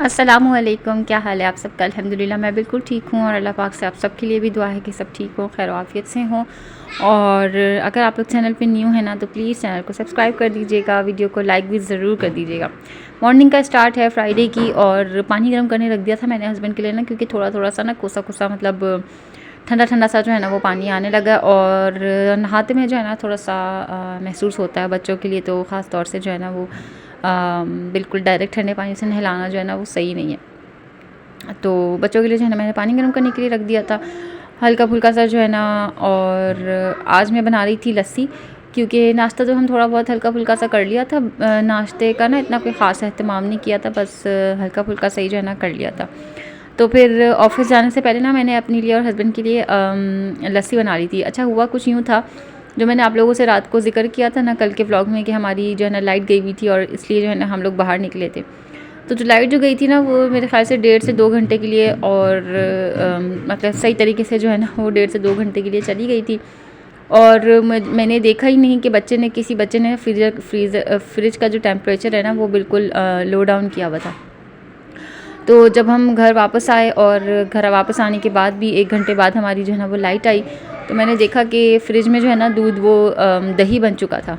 अस्सलामुअलैकुम, क्या हाल है आप सबका। अल्हम्दुलिल्लाह मैं बिल्कुल ठीक हूँ और अल्लाह पाक से आप सबके लिए भी दुआ है कि सब ठीक हो, खैर आफियत से हों। और अगर आप लोग चैनल पे न्यू हैं ना तो प्लीज़ चैनल को सब्सक्राइब कर दीजिएगा, वीडियो को लाइक भी ज़रूर कर दीजिएगा। मॉर्निंग का स्टार्ट है फ्राइडे की और पानी गर्म करने रख दिया था मैंने हस्बैंड के लिए ना, क्योंकि थोड़ा थोड़ा सा ना कोसा कोसा मतलब ठंडा ठंडा सा जो है ना वो पानी आने लगा और नहाते में जो है ना थोड़ा सा महसूस होता है बच्चों के लिए, तो ख़ास तौर से जो है ना वो बिल्कुल डायरेक्ट ठंडे पानी से नहलाना जो है ना वो सही नहीं है। तो बच्चों के लिए जो है ना मैंने पानी गर्म करने के लिए रख दिया था हल्का फुल्का सा जो है ना। और आज मैं बना रही थी लस्सी, क्योंकि नाश्ता तो हम थोड़ा बहुत हल्का फुल्का सा कर लिया था। नाश्ते का ना इतना कोई ख़ास अहतमाम नहीं किया था, बस हल्का फुल्का सही जो है ना कर लिया था। तो फिर ऑफिस जाने से पहले ना मैंने अपने लिए और हस्बैंड के लिए लस्सी बना ली थी। अच्छा हुआ कुछ यूँ था, जो मैंने आप लोगों से रात को ज़िक्र किया था ना कल के व्लॉग में, कि हमारी जो है ना लाइट गई हुई थी और इसलिए जो है ना हम लोग बाहर निकले थे। तो जो लाइट जो गई थी ना वो मेरे ख्याल से 1.5 से 2 घंटे के लिए, और मतलब सही तरीके से जो है ना वो 1.5 से 2 घंटे के लिए चली गई थी। और मैंने देखा ही नहीं कि किसी बच्चे ने फ्रिज का जो टेम्परेचर है ना वो बिल्कुल लो डाउन किया हुआ था। तो जब हम घर वापस आए और घर वापस आने के बाद भी 1 घंटे बाद हमारी जो है ना वो लाइट आई, तो मैंने देखा कि फ्रिज में जो है ना दूध वो दही बन चुका था।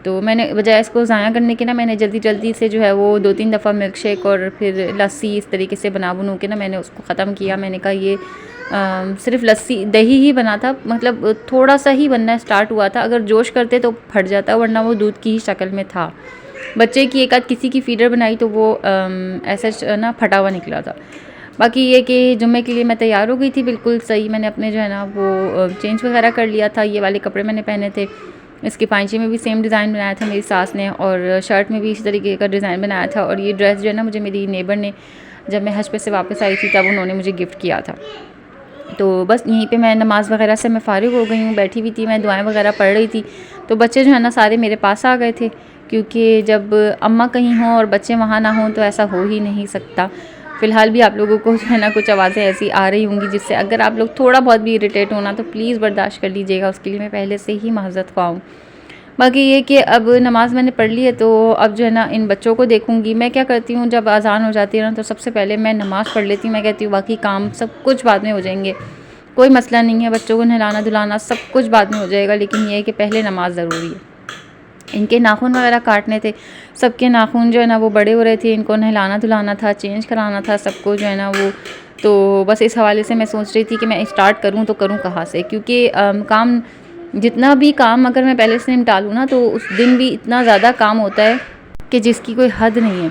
तो मैंने बजाय इसको ज़ाया करने के ना मैंने जल्दी जल्दी से जो है वो 2-3 दफ़ा मिल्क शेक और फिर लस्सी इस तरीके से बना के ना मैंने उसको ख़त्म किया। मैंने कहा ये सिर्फ लस्सी दही ही बना था, मतलब थोड़ा सा ही बनना स्टार्ट हुआ था, अगर जोश करते तो फट जाता, वरना वो दूध की ही शक्ल में था। बच्चे की एक आध किसी की फीडर बनाई तो वो ऐसा ना फटा हुआ निकला था। बाकी ये कि जुम्मे के लिए मैं तैयार हो गई थी बिल्कुल सही। मैंने अपने जो है ना वो चेंज वगैरह कर लिया था, ये वाले कपड़े मैंने पहने थे। इसके पाइचे में भी सेम डिज़ाइन बनाया था मेरी सास ने, और शर्ट में भी इसी तरीके का डिज़ाइन बनाया था। और ये ड्रेस जो है ना मुझे मेरी नेबर ने, जब मैं हज पे से वापस आई थी तब उन्होंने मुझे गिफ्ट किया था। तो बस यहीं पे मैं नमाज़ वगैरह से मैं फ़ारिग हो गई हूँ, बैठी हुई थी, मैं दुआएं वगैरह पढ़ रही थी। तो बच्चे जो है ना सारे मेरे पास आ गए थे, क्योंकि जब अम्मा कहीं हों और बच्चे वहाँ ना हों तो ऐसा हो ही नहीं सकता। फ़िलहाल भी आप लोगों को जो है ना कुछ आवाज़ें ऐसी आ रही होंगी जिससे अगर आप लोग थोड़ा बहुत भी इरिटेट होना तो प्लीज़ बर्दाश्त कर लीजिएगा, उसके लिए मैं पहले से ही माज़रत ख्वाह हूँ। बाकी ये कि अब नमाज़ मैंने पढ़ ली है, तो अब जो है ना इन बच्चों को देखूंगी। मैं क्या करती हूँ, जब अज़ान हो जाती है ना तो सबसे पहले मैं नमाज़ पढ़ लेती हूँ। मैं कहती हूँ बाकी काम सब कुछ बाद में हो जाएंगे, कोई मसला नहीं है, बच्चों को नहलाना धुलाना सब कुछ बाद में हो जाएगा, लेकिन ये है कि पहले नमाज ज़रूरी है। इनके नाखून वगैरह काटने थे, सबके नाखून जो है ना वो बड़े हो रहे थे, इनको नहलाना धुलाना था, चेंज कराना था सबको जो है ना वो। तो बस इस हवाले से मैं सोच रही थी कि मैं स्टार्ट करूँ तो करूँ कहाँ से, क्योंकि काम जितना भी काम अगर मैं पहले से निपटा लूँ ना तो उस दिन भी इतना ज़्यादा काम होता है कि जिसकी कोई हद नहीं है।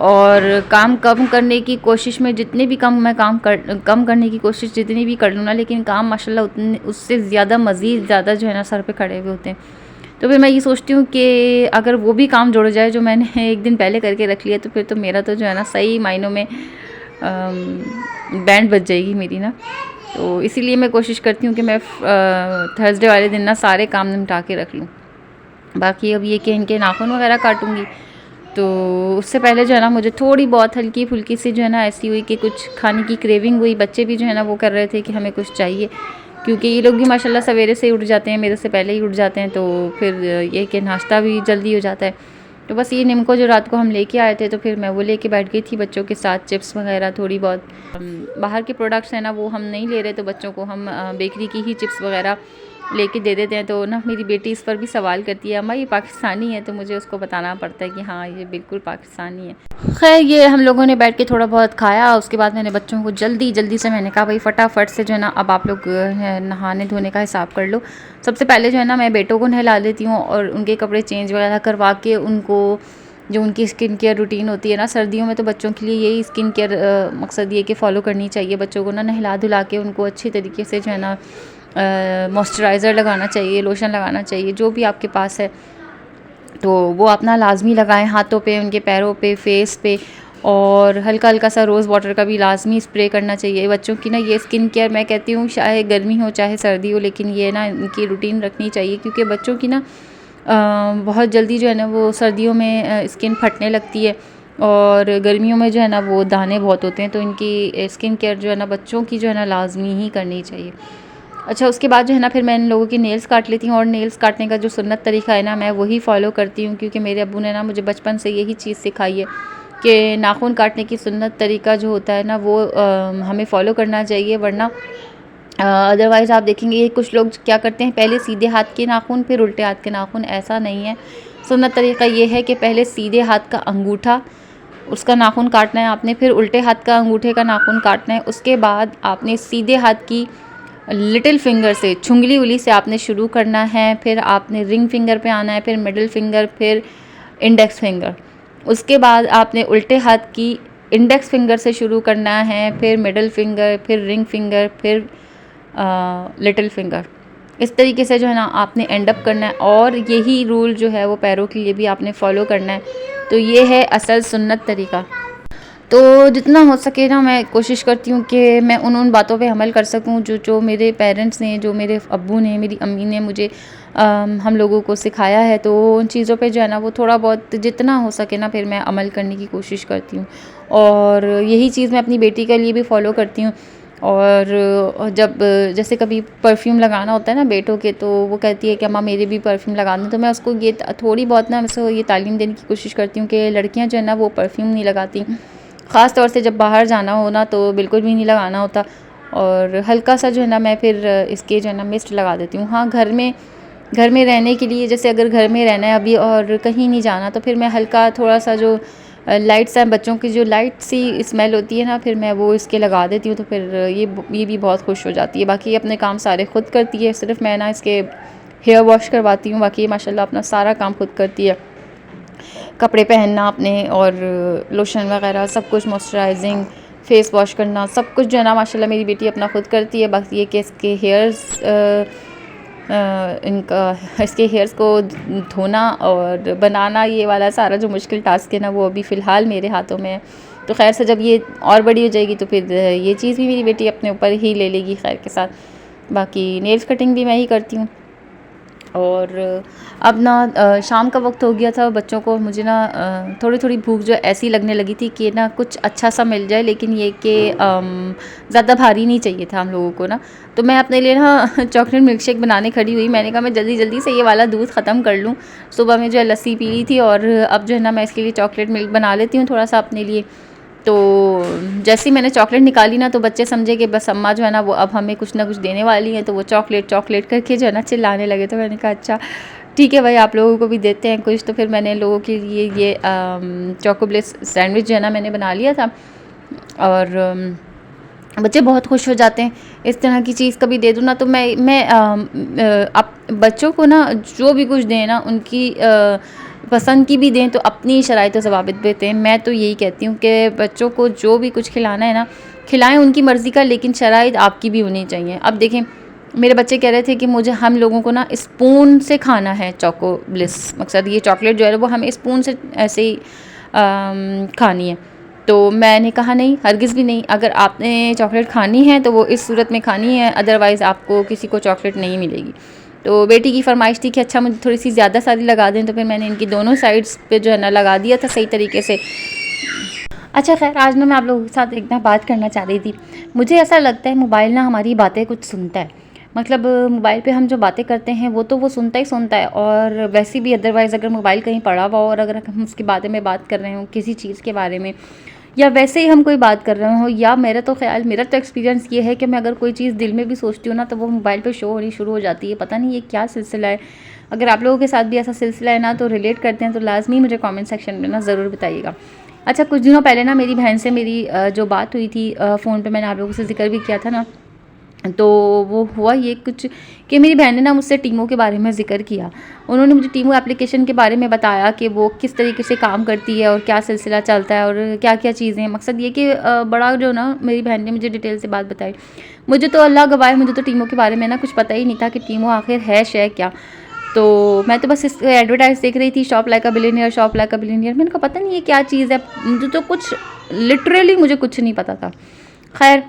और काम कम करने की कोशिश में जितने भी कम मैं कम करने की कोशिश जितनी भी कर लूँ ना, लेकिन काम माशाल्लाह उतने उससे ज़्यादा मज़ीद ज़्यादा जो है ना सर पे खड़े हुए होते हैं। तो फिर मैं ये सोचती हूँ कि अगर वो भी काम जुड़ जाए जो मैंने एक दिन पहले करके रख लिया, तो फिर तो मेरा तो जो है ना सही मायनों में बैंड बज जाएगी मेरी ना। तो इसीलिए मैं कोशिश करती हूँ कि मैं थर्सडे वाले दिन ना सारे काम निपटा के रख लूँ। बाकी अब ये कि इनके नाखून वगैरह काटूँगी, तो उससे पहले जो है ना मुझे थोड़ी बहुत हल्की फुल्की सी जो है ना ऐसी हुई कि कुछ खाने की क्रेविंग हुई। बच्चे भी जो है ना वो कर रहे थे कि हमें कुछ चाहिए, क्योंकि ये लोग भी माशाल्लाह सवेरे से ही उठ जाते हैं, मेरे से पहले ही उठ जाते हैं, तो फिर ये कि नाश्ता भी जल्दी हो जाता है। तो बस ये निम्को जो रात को हम लेके आए थे, तो फिर मैं वो लेके बैठ गई थी बच्चों के साथ। चिप्स वगैरह थोड़ी बहुत बाहर के प्रोडक्ट्स हैं ना वो हम नहीं ले रहे, तो बच्चों को हम बेकरी की ही चिप्स वगैरह लेके दे देते हैं। तो ना मेरी बेटी इस पर भी सवाल करती है, अम्मा ये पाकिस्तानी है, तो मुझे उसको बताना पड़ता है कि हाँ ये बिल्कुल पाकिस्तानी है। खैर ये हम लोगों ने बैठ के थोड़ा बहुत खाया, उसके बाद मैंने बच्चों को जल्दी जल्दी से मैंने कहा भाई फटाफट से जो है ना अब आप लोग नहाने धोने का हिसाब कर लो। सबसे पहले जो है ना मैं बेटों को नहला देती हूँ और उनके कपड़े चेंज वगैरह करवा के उनको जो उनकी स्किन केयर रूटीन होती है ना, सर्दियों में तो बच्चों के लिए यही स्किन केयर मकसद ये कि फ़ॉलो करनी चाहिए। बच्चों को ना नहला धुला के उनको अच्छी तरीके से जो है ना मॉइस्चराइज़र लगाना चाहिए, लोशन लगाना चाहिए, जो भी आपके पास है तो वो अपना लाजमी लगाएं, हाथों पे, उनके पैरों पे, फेस पे। और हल्का हल्का सा रोज़ वाटर का भी लाजमी स्प्रे करना चाहिए। बच्चों की ना ये स्किन केयर मैं कहती हूँ चाहे गर्मी हो चाहे सर्दी हो, लेकिन ये ना इनकी रूटीन रखनी चाहिए, क्योंकि बच्चों की ना बहुत जल्दी जो है ना वो सर्दियों में स्किन फटने लगती है और गर्मियों में जो है ना वो दाने बहुत होते हैं। तो इनकी स्किन केयर जो है ना बच्चों की जो है ना लाजमी ही करनी चाहिए। अच्छा उसके बाद जो है ना फिर मैं इन लोगों की नेल्स काट लेती हूँ, और नेल्स काटने का जो सुन्नत तरीका है ना मैं वही फ़ॉलो करती हूँ, क्योंकि मेरे अब्बू ने ना मुझे बचपन से यही चीज़ सिखाई है। कि नाखून काटने की सुन्नत तरीका जो होता है ना वो हमें फ़ॉलो करना चाहिए, वरना अदरवाइज़ आप देखेंगे ये कुछ लोग क्या करते हैं, पहले सीधे हाथ के नाखून फिर उल्टे हाथ के नाखून। ऐसा नहीं है। सुन्नत तरीका ये है कि पहले सीधे हाथ का अंगूठा, उसका नाखून काटना है आपने, फिर उल्टे हाथ का अंगूठे का नाखून काटना है। उसके बाद आपने सीधे हाथ की लिटिल फिंगर से, छुंगली उंगली से आपने शुरू करना है, फिर आपने रिंग फिंगर पे आना है, फिर मिडिल फिंगर, फिर इंडेक्स फिंगर। उसके बाद आपने उल्टे हाथ की इंडेक्स फिंगर से शुरू करना है, फिर मिडिल फिंगर, फिर रिंग फिंगर, फिर लिटिल फिंगर। इस तरीके से जो है ना आपने एंड अप करना है, और यही रूल जो है वो पैरों के लिए भी आपने फॉलो करना है। तो ये है असल सुन्नत तरीका। तो जितना हो सके ना मैं कोशिश करती हूँ कि मैं उन बातों पे अमल कर सकूँ जो मेरे पेरेंट्स ने, जो मेरे अब्बू ने, मेरी अम्मी ने मुझे हम लोगों को सिखाया है। तो उन चीज़ों पे जो है ना वो थोड़ा बहुत जितना हो सके ना फिर मैं अमल करने की कोशिश करती हूँ, और यही चीज़ मैं अपनी बेटी के लिए भी फ़ॉलो करती हूँ। और जब जैसे कभी परफ्यूम लगाना होता है ना बेटों के, तो वो कहती है कि अम्मा मेरे भी परफ्यूम लगा दें। तो मैं उसको ये थोड़ी बहुत ना उसको ये तालीम देने की कोशिश करती हूँ कि लड़कियाँ जो है ना वो परफ्यूम नहीं लगाती, ख़ास तौर से जब बाहर जाना हो ना तो बिल्कुल भी नहीं लगाना होता। और हल्का सा जो है ना मैं फिर इसके जो है ना मिस्ट लगा देती हूँ। हाँ, घर में रहने के लिए, जैसे अगर घर में रहना है अभी और कहीं नहीं जाना, तो फिर मैं हल्का थोड़ा सा जो लाइट सा, बच्चों की जो लाइट सी स्मेल होती है ना, फिर मैं वो इसके लगा देती हूँ। तो फिर ये भी बहुत खुश हो जाती है। बाकी अपने काम सारे खुद करती है, सिर्फ मैं ना इसके हेयर वॉश करवाती हूँ। बाकी माशाल्लाह अपना सारा काम खुद करती है, कपड़े पहनना अपने, और लोशन वगैरह सब कुछ, मॉइस्चराइजिंग, फेस वॉश करना, सब कुछ जो है ना माशाल्लाह मेरी बेटी अपना खुद करती है। बस ये कि इसके इसके हेयर्स को धोना और बनाना, ये वाला सारा जो मुश्किल टास्क है ना वो अभी फ़िलहाल मेरे हाथों में है। तो खैर से जब ये और बड़ी हो जाएगी तो फिर ये चीज़ भी मेरी बेटी अपने ऊपर ही ले लेगी खैर के साथ। बाकी नेल्स कटिंग भी मैं ही करती हूँ। और अब ना शाम का वक्त हो गया था, बच्चों को मुझे ना थोड़ी थोड़ी भूख जो ऐसी लगने लगी थी कि ना कुछ अच्छा सा मिल जाए, लेकिन ये कि ज़्यादा भारी नहीं चाहिए था हम लोगों को ना। तो मैं अपने लिए ना चॉकलेट मिल्क शेक बनाने खड़ी हुई। मैंने कहा मैं जल्दी जल्दी से ये वाला दूध ख़त्म कर लूँ। सुबह में जो है लस्सी पी ली थी, और अब जो है ना मैं इसके लिए चॉकलेट मिल्क बना लेती हूँ थोड़ा सा अपने लिए। तो जैसे ही मैंने चॉकलेट निकाली ना, तो बच्चे समझे कि बस अम्मा जो है ना वो अब हमें कुछ ना कुछ देने वाली हैं, तो वो चॉकलेट चॉकलेट करके जो है ना चिल्लाने लगे। तो मैंने कहा अच्छा ठीक है भाई, आप लोगों को भी देते हैं कुछ। तो फिर मैंने लोगों के लिए ये चोको ब्लिस सैंडविच जो है ना मैंने बना लिया था, और बच्चे बहुत खुश हो जाते हैं। इस तरह की चीज़ कभी दे दूँ ना, तो मैं अब बच्चों को ना जो भी कुछ दें ना, उनकी पसंद की भी दें, तो अपनी शराइतों से वाबित भी दें। मैं तो यही कहती हूँ कि बच्चों को जो भी कुछ खिलाना है ना, खिलाएं उनकी मर्ज़ी का, लेकिन शराइत आपकी भी होनी चाहिए। अब देखें, मेरे बच्चे कह रहे थे कि मुझे, हम लोगों को ना स्पून से खाना है चोको ब्लिस, मकसद ये चॉकलेट जो है वो हमें स्पून से ऐसे ही खानी है। तो मैंने कहा नहीं, हरगिज़ भी नहीं। अगर आपने चॉकलेट खानी है तो वो इस सूरत में खानी है, अदरवाइज़ आपको किसी को चॉकलेट नहीं मिलेगी। तो बेटी की फरमाइश थी कि अच्छा मुझे थोड़ी सी ज़्यादा सारी लगा दें, तो फिर मैंने इनकी दोनों साइड्स पे जो है ना लगा दिया था सही तरीके से। अच्छा खैर, आज ना मैं आप लोगों के साथ एक ना बात करना चाह रही थी। मुझे ऐसा लगता है मोबाइल ना हमारी बातें कुछ सुनता है। मतलब मोबाइल पे हम जो बातें करते हैं वो तो वो सुनता ही सुनता है, और वैसे भी अदरवाइज़ अगर मोबाइल कहीं पड़ा हुआ और अगर हम उसके बारे में बात कर रहे हों, किसी चीज़ के बारे में, या वैसे ही हम कोई बात कर रहे हो, या मेरा तो एक्सपीरियंस ये है कि मैं अगर कोई चीज़ दिल में भी सोचती हूँ ना, तो वो मोबाइल पे शो होनी शुरू हो जाती है। पता नहीं ये क्या सिलसिला है। अगर आप लोगों के साथ भी ऐसा सिलसिला है ना, तो रिलेट करते हैं तो लाजमी मुझे कमेंट सेक्शन में ना ज़रूर बताइएगा। अच्छा, कुछ दिनों पहले ना मेरी बहन से मेरी जो बात हुई थी फ़ोन पे, मैंने आप लोगों से जिक्र भी किया था ना, तो वो हुआ ये कुछ कि मेरी बहन ने ना मुझसे टीमो के बारे में ज़िक्र किया। उन्होंने मुझे टीमो एप्लीकेशन के बारे में बताया कि वो किस तरीके से काम करती है और क्या सिलसिला चलता है और क्या-क्या चीज़ें हैं। मकसद ये कि बड़ा जो ना मेरी बहन ने मुझे डिटेल से बात बताई। मुझे तो अल्लाह गवाह है, मुझे तो टीमो के बारे में ना कुछ पता ही नहीं था कि टीमो आखिर है शै क्या। तो मैं तो बस इस एडवर्टाइज़ देख रही थी, शॉप लाइक अ बिलियनियर, शॉप लाइक अ बिलियनियर। मैंने कहा पता नहीं ये क्या चीज़ है, मुझे तो कुछ लिटरली मुझे कुछ नहीं पता था। खैर,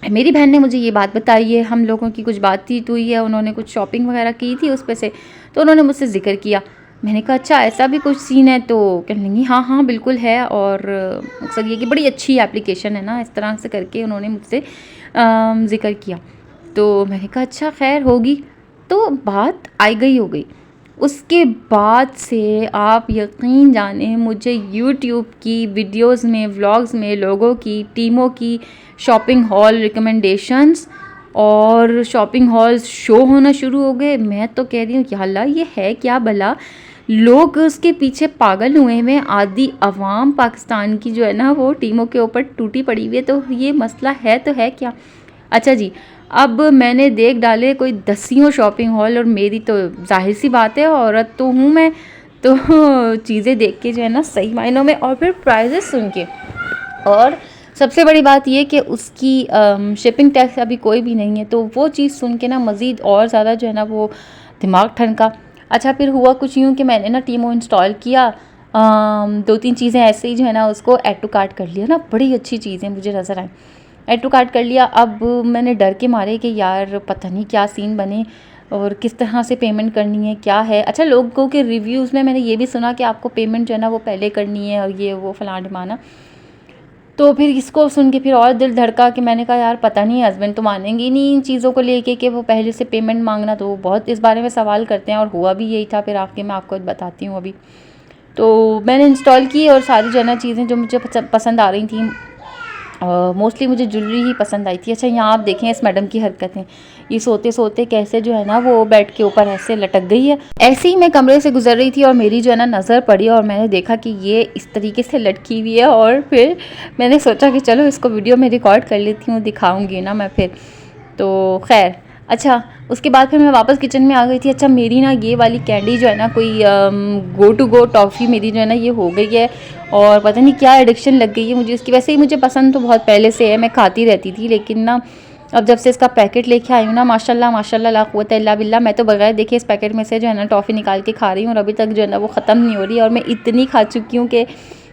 मेरी बहन ने मुझे ये बात बताई है, हम लोगों की कुछ बातचीत हुई है, उन्होंने कुछ शॉपिंग वगैरह की थी उस पे से, तो उन्होंने मुझसे ज़िक्र किया। मैंने कहा अच्छा ऐसा भी कुछ सीन है, तो कहने लगी हाँ हाँ बिल्कुल है, और मकसद ये कि बड़ी अच्छी एप्लीकेशन है ना, इस तरह से करके उन्होंने मुझसे ज़िक्र किया। तो मैंने कहा अच्छा खैर होगी। तो बात आई गई हो गई। उसके बाद से आप यकीन जाने मुझे यूट्यूब की वीडियोस में, व्लॉग्स में लोगों की, टीमों की शॉपिंग हॉल रिकमेंडेशंस और शॉपिंग हॉल्स शो होना शुरू हो गए। मैं तो कह रही हूँ या अल्लाह ये है क्या भला, लोग उसके पीछे पागल हुए हैं। आधी अवाम पाकिस्तान की जो है ना वो टीमों के ऊपर टूटी पड़ी हुई है। तो ये मसला है तो है क्या। अच्छा जी, अब मैंने देख डाले कोई दसियों शॉपिंग हॉल, और मेरी तो जाहिर सी बात है औरत तो हूँ मैं, तो चीज़ें देख के जो है ना सही मायनों में, और फिर प्राइजेस सुन के, और सबसे बड़ी बात ये कि उसकी शिपिंग टैक्स अभी कोई भी नहीं है, तो वो चीज़ सुन के ना मज़ीद और ज़्यादा जो है ना वो दिमाग ठनका। अच्छा फिर हुआ कुछ यूँ कि मैंने ना टीमो इंस्टॉल किया, 2-3 चीज़ें ऐसे ही जो है ना उसको ऐड टू कार्ट कर लिया ना, बड़ी अच्छी चीज़ें मुझे नज़र आई, ऐड टू कार्ट कर लिया। अब मैंने डर के मारे कि यार पता नहीं क्या सीन बने और किस तरह से पेमेंट करनी है, क्या है। अच्छा लोगों के रिव्यूज़ में मैंने ये भी सुना कि आपको पेमेंट जो है ना वो पहले करनी है और ये वो फलाना ढिमाना। तो फिर इसको सुन के फिर और दिल धड़का कि मैंने कहा यार पता नहीं हस्बैंड तो मानेंगे ही नहीं इन चीज़ों को लेके कि वो पहले से पेमेंट मांगना, तो वो बहुत इस बारे में सवाल करते हैं, और हुआ भी यही था। फिर आके मैं आपको बताती हूँ अभी। तो मैंने इंस्टॉल की और सारी जो है ना चीज़ें जो मुझे पसंद आ रही थी, मोस्टली मुझे ज्वेलरी ही पसंद आई थी। अच्छा यहाँ आप देखें इस मैडम की हरकतें, ये सोते सोते कैसे जो है ना वो बेड के ऊपर ऐसे लटक गई है। ऐसे ही मैं कमरे से गुजर रही थी और मेरी जो है ना नज़र पड़ी और मैंने देखा कि ये इस तरीके से लटकी हुई है, और फिर मैंने सोचा कि चलो इसको वीडियो में रिकॉर्ड कर लेती हूँ, दिखाऊँगी ना मैं फिर। तो खैर अच्छा उसके बाद फिर मैं वापस किचन में आ गई थी। अच्छा मेरी ना ये वाली कैंडी जो है ना कोई गो टू गो टॉफ़ी मेरी जो है ना ये हो गई है, और पता नहीं क्या एडिक्शन लग गई है मुझे इसकी। वैसे ही मुझे पसंद तो बहुत पहले से है, मैं खाती रहती थी, लेकिन ना अब जब से इसका पैकेट लेके आई हूँ ना माशाल्लाह माशाल्लाह ला कुव्वत इल्ला बिल्ला, मैं तो बगैर देखे इस पैकेट में से जो है ना टॉफ़ी निकाल के खा रही हूँ, और अभी तक जो है ना वो ख़त्म नहीं हो रही है। और मैं इतनी खा चुकी हूँ कि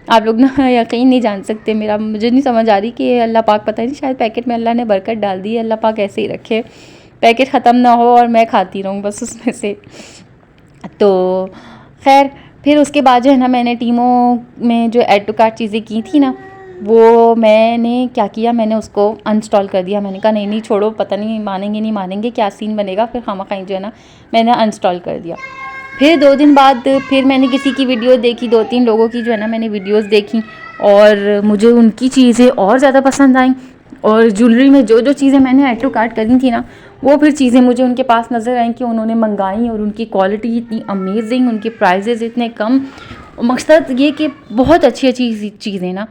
आप लोग ना यकीन नहीं जान सकते मेरा। मुझे नहीं समझ आ रही कि अल्लाह पाक पता नहीं शायद पैकेट में अल्लाह ने बरकत डाल दी है, अल्लाह पाक ऐसे ही रखे पैकेट ख़त्म ना हो और मैं खाती रहूँ बस उसमें से। तो खैर फिर उसके बाद जो है ना मैंने टीमों में जो ऐड टू कार्ट चीज़ें की थी ना, वो मैंने क्या किया, मैंने उसको अनइंस्टॉल कर दिया। मैंने कहा नहीं नहीं छोड़ो, पता नहीं मानेंगे नहीं मानेंगे क्या सीन बनेगा, फिर खामखा जो है ना मैंने अनइंस्टॉल कर दिया। फिर 2 दिन बाद फिर मैंने किसी की वीडियो देखी, 2-3 लोगों की जो है ना मैंने वीडियोस देखी, और मुझे उनकी चीज़ें और ज़्यादा पसंद आई। और ज्वेलरी में जो जो चीज़ें मैंने ऐड टू कार्ट करी थी ना, वो फिर चीज़ें मुझे उनके पास नज़र आई कि उन्होंने मंगाई, और उनकी क्वालिटी इतनी अमेजिंग, उनके प्राइजेज़ इतने कम, मकसद ये कि बहुत अच्छी अच्छी चीज़ें ना।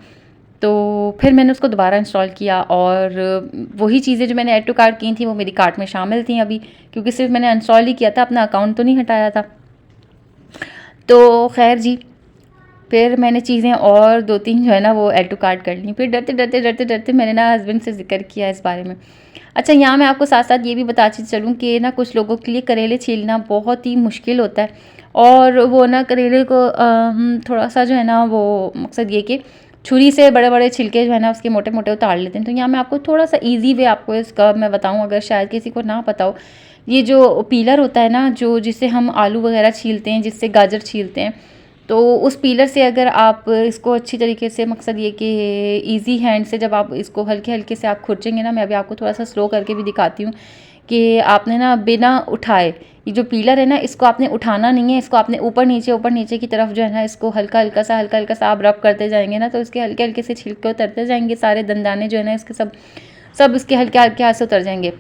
तो फिर मैंने उसको दोबारा इंस्टॉल किया, और वही चीज़ें जो मैंने ऐड टू कार्ट की थी वो मेरी कार्ट में शामिल थी अभी, क्योंकि सिर्फ मैंने इंस्टॉल ही किया था, अपना अकाउंट तो नहीं हटाया था। तो खैर जी फिर मैंने चीज़ें और 2-3 जो है ना वो ऐड टू कार्ट कर ली। फिर डरते मैंने ना हस्बैंड से ज़िक्र किया इस बारे में। अच्छा यहाँ मैं आपको साथ साथ ये भी बताती चलूँ कि ना कुछ लोगों के लिए करेले छीलना बहुत ही मुश्किल होता है, और वो ना करेले को थोड़ा सा जो है ना वो मकसद ये कि छुरी से बड़े बड़े छिलके जो है ना उसके मोटे मोटे उतार लेते हैं। तो यहाँ मैं आपको थोड़ा सा ईजी वे आपको इसका मैं बताऊँ, अगर शायद किसी को ना पता हो। ये जो पीलर होता है ना, जो जिससे हम आलू वगैरह छीलते हैं, जिससे गाजर छीलते हैं, तो उस पीलर से अगर आप इसको अच्छी तरीके से, मकसद ये कि इजी हैंड से जब आप इसको हल्के हल्के से आप खुरचेंगे ना, मैं अभी आपको थोड़ा सा स्लो करके भी दिखाती हूँ कि आपने ना बिना उठाए, ये जो पीलर है ना इसको आपने उठाना नहीं है, इसको आपने ऊपर नीचे की तरफ जो है ना इसको हल्का हल्का सा आप रब करते जाएंगे ना, तो इसके हल्के हल्के से छिलके उतरते जाएंगे, सारे दंदाने जो है ना इसके सब इसके हल्के हल्के हाथ से उतर जाएंगे।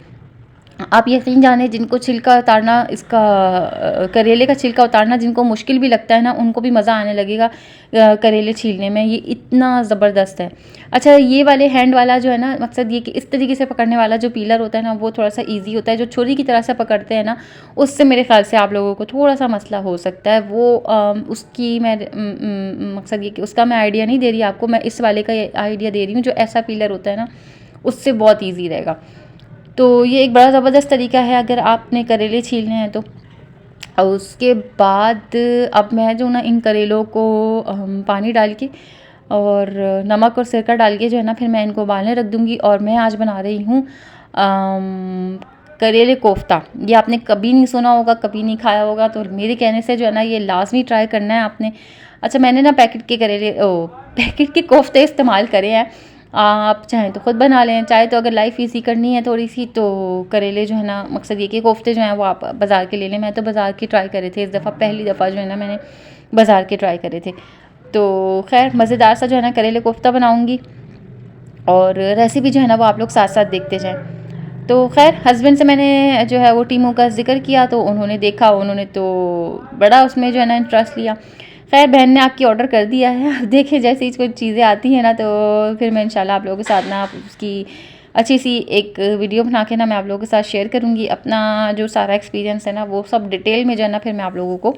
आप यकीन जाने जिनको छिलका उतारना, इसका करेले का छिलका उतारना जिनको मुश्किल भी लगता है ना, उनको भी मज़ा आने लगेगा करेले छीलने में, ये इतना ज़बरदस्त है। अच्छा ये वाले हैंड वाला जो है ना, मकसद ये कि इस तरीके से पकड़ने वाला जो पीलर होता है ना वो थोड़ा सा इजी होता है। जो छुरी की तरह से पकड़ते हैं ना, उससे मेरे ख्याल से आप लोगों को थोड़ा सा मसला हो सकता है। वो उसकी मैं मकसद ये कि उसका मैं आइडिया नहीं दे रही आपको, मैं इस वाले का आइडिया दे रही हूँ। जो ऐसा पीलर होता है ना उससे बहुत ईजी रहेगा। तो ये एक बड़ा ज़बरदस्त तरीका है अगर आपने करेले छीलने हैं तो। और उसके बाद अब मैं जो ना इन करेलों को पानी डाल के और नमक और सिरका डाल के जो है ना फिर मैं इनको उबालने रख दूँगी। और मैं आज बना रही हूँ करेले कोफ्ता। ये आपने कभी नहीं सुना होगा, कभी नहीं खाया होगा, तो मेरे कहने से जो है ना ये लाजमी ट्राई करना है आपने। अच्छा मैंने ना पैकेट के कोफ्ते इस्तेमाल करे हैं, आप चाहें तो ख़ुद बना लें, चाहे तो अगर लाइफ ईज़ी करनी है थोड़ी सी तो करेले जो है ना, मकसद ये कि कोफ्ते जो हैं वो आप बाज़ार के ले लें। मैं तो बाज़ार के ट्राई करे थे इस दफ़ा, पहली दफ़ा जो है ना मैंने बाज़ार के ट्राई करे थे। तो खैर मज़ेदार सा जो है ना करेले कोफ्ता बनाऊँगी, और रेसिपी जो है ना वो आप लोग साथ साथ देखते जाएँ। तो खैर हस्बैंड से मैंने जो है वो टीमों का ज़िक्र किया, तो उन्होंने देखा, उन्होंने तो बड़ा उसमें जो है ना इंटरेस्ट लिया। खैर बहन ने आपकी ऑर्डर कर दिया है, अब देखिए जैसे ही कुछ चीज़ें आती हैं ना तो फिर मैं इंशाल्लाह आप लोगों के साथ ना उसकी अच्छी सी एक वीडियो बना के ना मैं आप लोगों के साथ शेयर करूँगी। अपना जो सारा एक्सपीरियंस है ना वो सब डिटेल में जो है ना फिर मैं आप लोगों को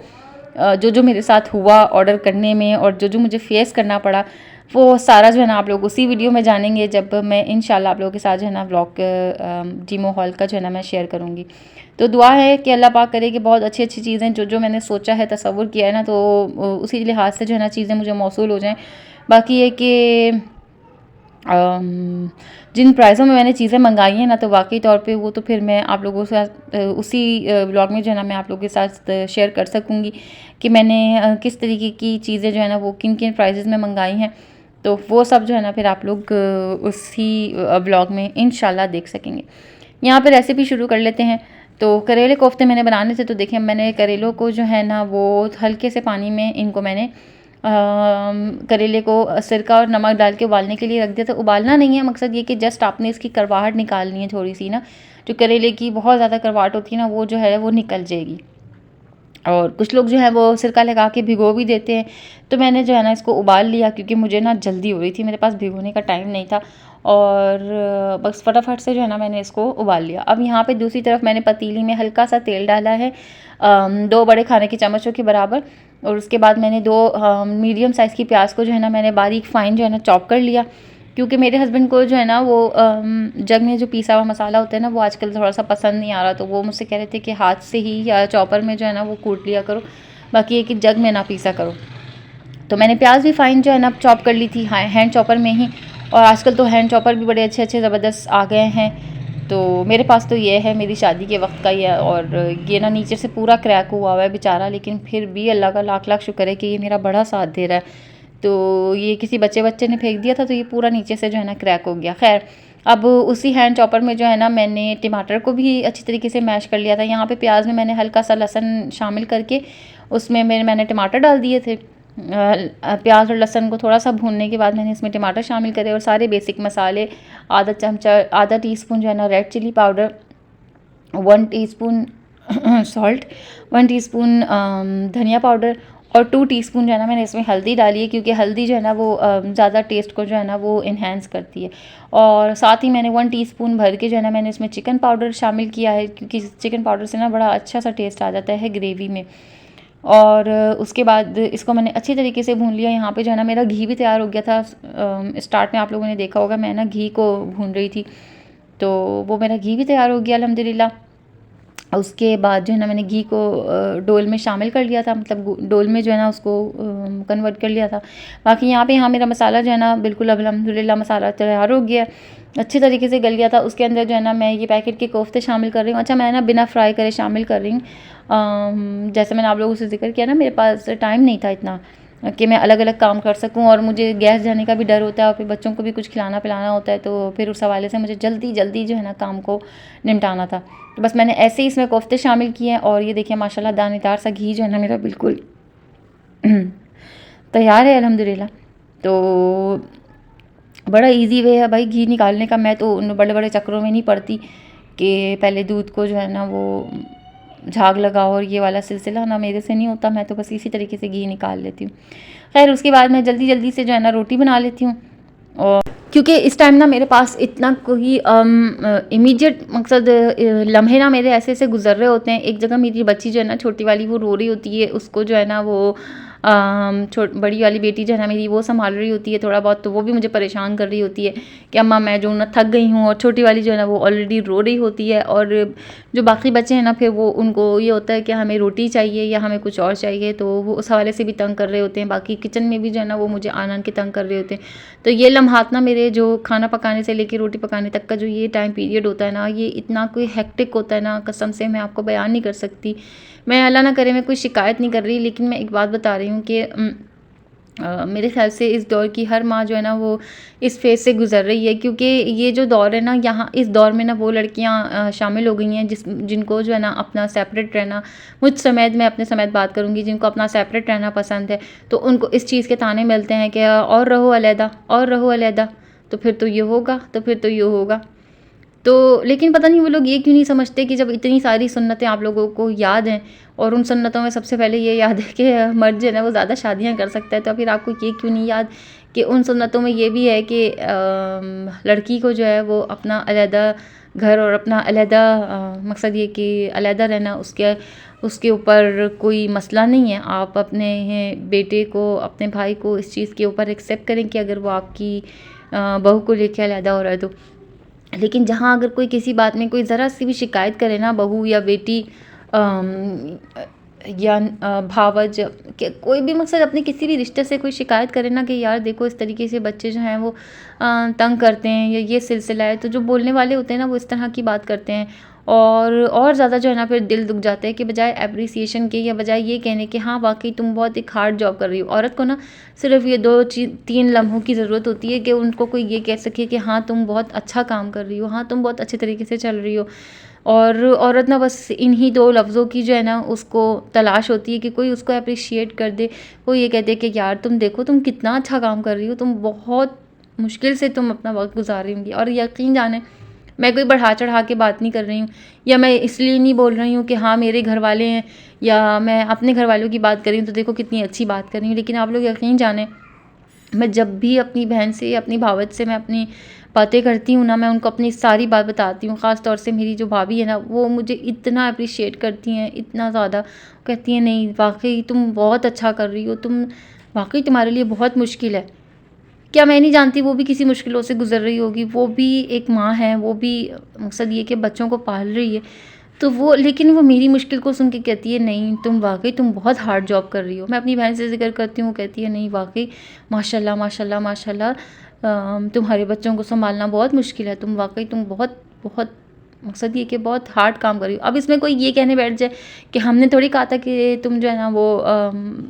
जो जो मेरे साथ हुआ ऑर्डर करने में और जो जो मुझे फेस करना पड़ा, वो सारा जो है ना आप लोग उसी वीडियो में जानेंगे, जब मैं इंशाल्लाह आप लोगों के साथ जो है ना व्लॉग टीमो हॉल का जो है ना मैं शेयर करूँगी। तो दुआ है कि अल्लाह पाक करे कि बहुत अच्छी अच्छी चीज़ें जो जो मैंने सोचा है, तसव्वुर किया है ना, तो उसी लिहाज से जो है ना चीज़ें मुझे मौसूल हो जाएँ। बाकी ये कि जिन प्राइसों में मैंने चीज़ें मंगाई हैं ना, तो वाकई तौर पे वो तो फिर मैं आप लोगों के साथ उसी व्लॉग में जो है ना मैं आप लोगों के साथ शेयर कर सकूँगी कि मैंने किस तरीके की चीज़ें जो है ना वो किन किन प्राइसेस में मंगाई हैं। तो वो सब जो है ना फिर आप लोग उसी व्लॉग में इंशाल्लाह देख सकेंगे। यहाँ पे रेसिपी शुरू कर लेते हैं। तो करेले कोफ्ते मैंने बनाने थे, तो देखिए मैंने करेलों को जो है ना वो हल्के से पानी में इनको मैंने करेले को सिरका और नमक डाल के उबालने के लिए रख दिया था। उबालना नहीं है, मकसद ये कि जस्ट आपने इसकी करवाहट निकालनी है थोड़ी सी ना, जो करेले की बहुत ज़्यादा करवाहट होती है ना वो जो है वो निकल जाएगी। और कुछ लोग जो है वो सिरका लगा के भिगो भी देते हैं, तो मैंने जो है ना इसको उबाल लिया क्योंकि मुझे ना जल्दी हो रही थी, मेरे पास भिगोने का टाइम नहीं था, और बस फटाफट से जो है ना मैंने इसको उबाल लिया। अब यहाँ पे दूसरी तरफ मैंने पतीली में हल्का सा तेल डाला है, 2 बड़े खाने के चम्मचों के बराबर, और उसके बाद मैंने 2 मीडियम साइज़ की प्याज को जो है ना मैंने बारीक फाइन जो है ना चॉप कर लिया, क्योंकि मेरे हस्बैंड को जो है ना वो जग में जो पिसा हुआ मसाला होता है ना वो आजकल थोड़ा सा पसंद नहीं आ रहा, तो वो मुझसे कह रहे थे कि हाथ से ही या चॉपर में जो है ना वो कूट लिया करो, बाकी ये कि जग में ना पीसा करो। तो मैंने प्याज भी फाइन जो है ना चॉप कर ली थी हैंड चॉपर में ही, और आजकल तो हैंड चॉपर भी बड़े अच्छे अच्छे ज़बरदस्त आ गए हैं। तो मेरे पास तो ये है, मेरी शादी के वक्त का ही है, और ये ना नीचे से पूरा क्रैक हुआ हुआ है बेचारा, लेकिन फिर भी अल्लाह का लाख लाख शुक्र है कि ये मेरा बड़ा साथ दे रहा है। तो ये किसी बच्चे ने फेंक दिया था, तो ये पूरा नीचे से जो है ना क्रैक हो गया। खैर अब उसी हैंड चॉपर में जो है ना मैंने टमाटर को भी अच्छी तरीके से मैश कर लिया था। यहाँ पे प्याज में मैंने हल्का सा लहसुन शामिल करके उसमें मैंने टमाटर डाल दिए थे। प्याज और लहसुन को थोड़ा सा भूनने के बाद मैंने इसमें टमाटर शामिल करे, और सारे बेसिक मसाले, आधा टीस्पून जो है ना red chili powder, 1 teaspoon salt, 1 teaspoon धनिया पाउडर, और 2 टीस्पून जो है ना मैंने इसमें हल्दी डाली है, क्योंकि हल्दी जो है ना वो ज़्यादा टेस्ट को जो है ना वो इन्हेंस करती है। और साथ ही मैंने 1 टीस्पून भर के जो है ना मैंने इसमें चिकन पाउडर शामिल किया है, क्योंकि चिकन पाउडर से ना बड़ा अच्छा सा टेस्ट आ जाता है ग्रेवी में। और उसके बाद इसको मैंने अच्छी तरीके से भून लिया। यहाँ पे जो है ना मेरा घी भी तैयार हो गया था। स्टार्ट में आप लोगों ने देखा होगा मैं ना घी को भून रही थी, तो वो मेरा घी भी तैयार हो गया अल्हम्दुलिल्लाह। उसके बाद जो है ना मैंने घी को डोल में शामिल कर लिया था, मतलब डोल में जो है ना उसको कन्वर्ट कर लिया था। बाकी यहाँ मेरा मसाला जो है ना बिल्कुल अल्हम्दुलिल्लाह मसाला तैयार हो गया, अच्छी तरीके से गल गया था। उसके अंदर जो है ना मैं ये पैकेट के कोफ्ते शामिल कर रही हूँ। अच्छा, मैं ना बिना फ्राई करे शामिल कर रही हूँ। जैसे मैंने आप लोगों से जिक्र किया ना, मेरे पास टाइम नहीं था इतना कि मैं अलग अलग काम कर सकूं, और मुझे गैस जाने का भी डर होता है, और फिर बच्चों को भी कुछ खिलाना पिलाना होता है, तो फिर उस हवाले से मुझे जल्दी जल्दी जो है ना काम को निपटाना था। तो बस मैंने ऐसे ही इसमें कोफ्ते शामिल किए हैं, और ये देखिए माशाल्लाह दानेदार सा घी जो है ना मेरा बिल्कुल तैयार है अल्हम्दुलिल्लाह। तो बड़ा इजी वे है भाई घी निकालने का। मैं तो उन बड़े बड़े चक्रों में नहीं पड़ती कि पहले दूध को जो है ना वो झाग लगाओ, और ये वाला सिलसिला ना मेरे से नहीं होता। मैं तो बस इसी तरीके से घी निकाल लेती हूँ। खैर उसके बाद मैं जल्दी जल्दी से जो है ना रोटी बना लेती हूँ, और क्योंकि इस टाइम ना मेरे पास इतना कोई इमीडिएट मकसद लम्हे ना मेरे ऐसे ऐसे गुजर रहे होते हैं। एक जगह मेरी बच्ची जो है ना छोटी वाली वो रो रही होती है, उसको जो है ना वो बड़ी वाली बेटी जो है ना मेरी वो संभाल रही होती है थोड़ा बहुत, तो वो भी मुझे परेशान कर रही होती है कि अम्मा मैं जो ना थक गई हूँ, और छोटी वाली जो है ना वो ऑलरेडी रो रही होती है। और जो बाकी बच्चे हैं ना फिर वो उनको ये होता है कि हमें रोटी चाहिए या हमें कुछ और चाहिए, तो वो उस हवाले से भी तंग कर रहे होते हैं। बाकी किचन में भी जो है ना वो मुझे आन के तंग कर रहे होते हैं। तो ये लम्हात ना मेरे जो खाना पकाने से लेकर रोटी पकाने तक का जो ये टाइम पीरियड होता है ना, ये इतना कोई हेक्टिक होता है ना, कसम से मैं आपको बयान नहीं कर सकती। मैं अल्लाह ना करे मैं कोई शिकायत नहीं कर रही, लेकिन मैं एक बात बता रही हूँ कि मेरे ख़्याल से इस दौर की हर माँ जो है ना वो इस फ़ेज़ से गुज़र रही है, क्योंकि ये जो दौर है ना, यहाँ इस दौर में ना वो लड़कियाँ शामिल हो गई हैं जिनको जो है ना अपना सेपरेट रहना, मुझ समेत, मैं अपने समेत बात करूँगी, जिनको अपना सेपरेट रहना पसंद है, तो उनको इस चीज़ के ताने मिलते हैं कि और रहो अलहदा, और रहो अलहदा, तो फिर तो ये होगा, तो फिर तो ये होगा। तो लेकिन पता नहीं वो लोग ये क्यों नहीं समझते कि जब इतनी सारी सुन्नतें आप लोगों को याद हैं, और उन सुन्नतों में सबसे पहले ये याद है कि मर्द जो है ना वो ज़्यादा शादियाँ कर सकता है, तो फिर आपको ये क्यों नहीं याद कि उन सुन्नतों में ये भी है कि लड़की को जो है वो अपना अलहदा घर और अपना अलहदा मकसद ये कि अलहदा रहना, उसके ऊपर कोई मसला नहीं है। आप अपने बेटे को, अपने भाई को इस चीज़ के ऊपर एक्सेप्ट करें कि अगर वो आपकी बहू को लेके अलहदा हो रहा है तो। लेकिन जहाँ अगर कोई किसी बात में कोई ज़रा सी भी शिकायत करे ना, बहू या बेटी या भावज कोई भी मकसद अपने किसी भी रिश्ते से कोई शिकायत करे ना कि यार देखो इस तरीके से बच्चे जो हैं वो तंग करते हैं या ये सिलसिला है, तो जो बोलने वाले होते हैं ना वो इस तरह की बात करते हैं, और ज़्यादा जो है ना फिर दिल दुख जाता है कि बजाय एप्रिसिएशन के या बजाय ये कहने कि हाँ वाकई तुम बहुत एक हार्ड जॉब कर रही हो। औरत को ना सिर्फ ये 2-3 लम्हों की ज़रूरत होती है कि उनको कोई ये कह सके कि हाँ तुम बहुत अच्छा काम कर रही हो, हाँ तुम बहुत अच्छे तरीके से चल रही हो। और औरत ना बस इन्हीं 2 लफ्ज़ों की जो है ना उसको तलाश होती है कि कोई उसको एप्रिशिएट कर दे, वो ये कह दे कि यार तुम देखो तुम कितना अच्छा काम कर रही हो, तुम बहुत मुश्किल से तुम अपना वक्त गुजार रही होंगी। और यकीन जाने मैं कोई बढ़ा चढ़ा के बात नहीं कर रही हूँ, या मैं इसलिए नहीं बोल रही हूँ कि हाँ मेरे घर वाले हैं या मैं अपने घर वालों की बात कर रही हूँ तो देखो कितनी अच्छी बात कर रही हूँ। लेकिन आप लोग यकीन जाने, मैं जब भी अपनी बहन से, अपनी भावज से मैं अपनी बातें करती हूँ ना, मैं उनको अपनी सारी बात बताती हूँ। ख़ास तौर से मेरी जो भाभी है ना, वो मुझे इतना अप्रिशिएट करती हैं, इतना ज़्यादा कहती हैं नहीं वाकई तुम बहुत अच्छा कर रही हो, तुम वाकई तुम्हारे लिए बहुत मुश्किल है। क्या मैं नहीं जानती, वो भी किसी मुश्किलों से गुजर रही होगी, वो भी एक माँ है, वो भी मकसद ये कि बच्चों को पाल रही है, तो वो, लेकिन वो मेरी मुश्किल को सुन के कहती है नहीं तुम वाकई तुम बहुत हार्ड जॉब कर रही हो। मैं अपनी बहन से जिक्र करती हूँ, कहती है नहीं वाकई माशाल्लाह माशाल्लाह माशाल्लाह, तुम्हारे बच्चों को संभालना बहुत मुश्किल है, तुम वाकई तुम बहुत बहुत मकसद ये कि बहुत हार्ड काम कर रही हो। अब इसमें कोई ये कहने बैठ जाए कि हमने थोड़ी कहा था कि तुम जो है ना वो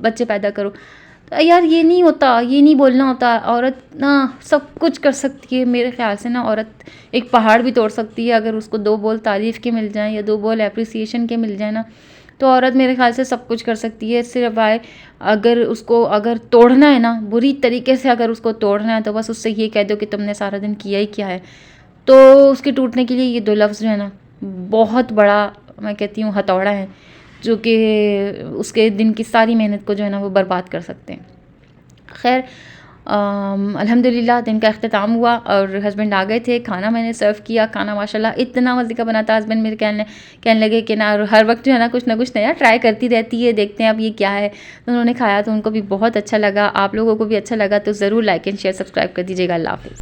बच्चे पैदा करो, तो यार ये नहीं होता, ये नहीं बोलना होता। औरत ना सब कुछ कर सकती है मेरे ख़्याल से ना, औरत एक पहाड़ भी तोड़ सकती है अगर उसको 2 बोल तारीफ़ के मिल जाएँ या 2 बोल एप्रिसिएशन के मिल जाए ना, तो औरत मेरे ख़्याल से सब कुछ कर सकती है। सिवाय अगर उसको अगर तोड़ना है ना, बुरी तरीके से अगर उसको तोड़ना है, तो बस उससे ये कह दो कि तुमने सारा दिन किया ही क्या है। तो उसके टूटने के लिए ये 2 लफ्ज़ जो है ना बहुत बड़ा, मैं कहती हूँ हथौड़ा है, जो कि उसके दिन की सारी मेहनत को जो है ना वो बर्बाद कर सकते हैं। खैर अल्हम्दुलिल्लाह दिन का अख्तिताम हुआ और हस्बैंड आ गए थे, खाना मैंने सर्व किया। खाना माशाल्लाह इतना मज़े का बना था, हस्बैंड मेरे कहने लगे कि ना हर वक्त जो है ना कुछ नया ट्राई करती रहती है, देखते हैं अब ये क्या है। तो उन्होंने खाया तो उनको भी बहुत अच्छा लगा। आप लोगों को भी अच्छा लगा तो ज़रूर लाइक एंड शेयर सब्सक्राइब कर दीजिएगा। अल्लाह हाफ़िज़।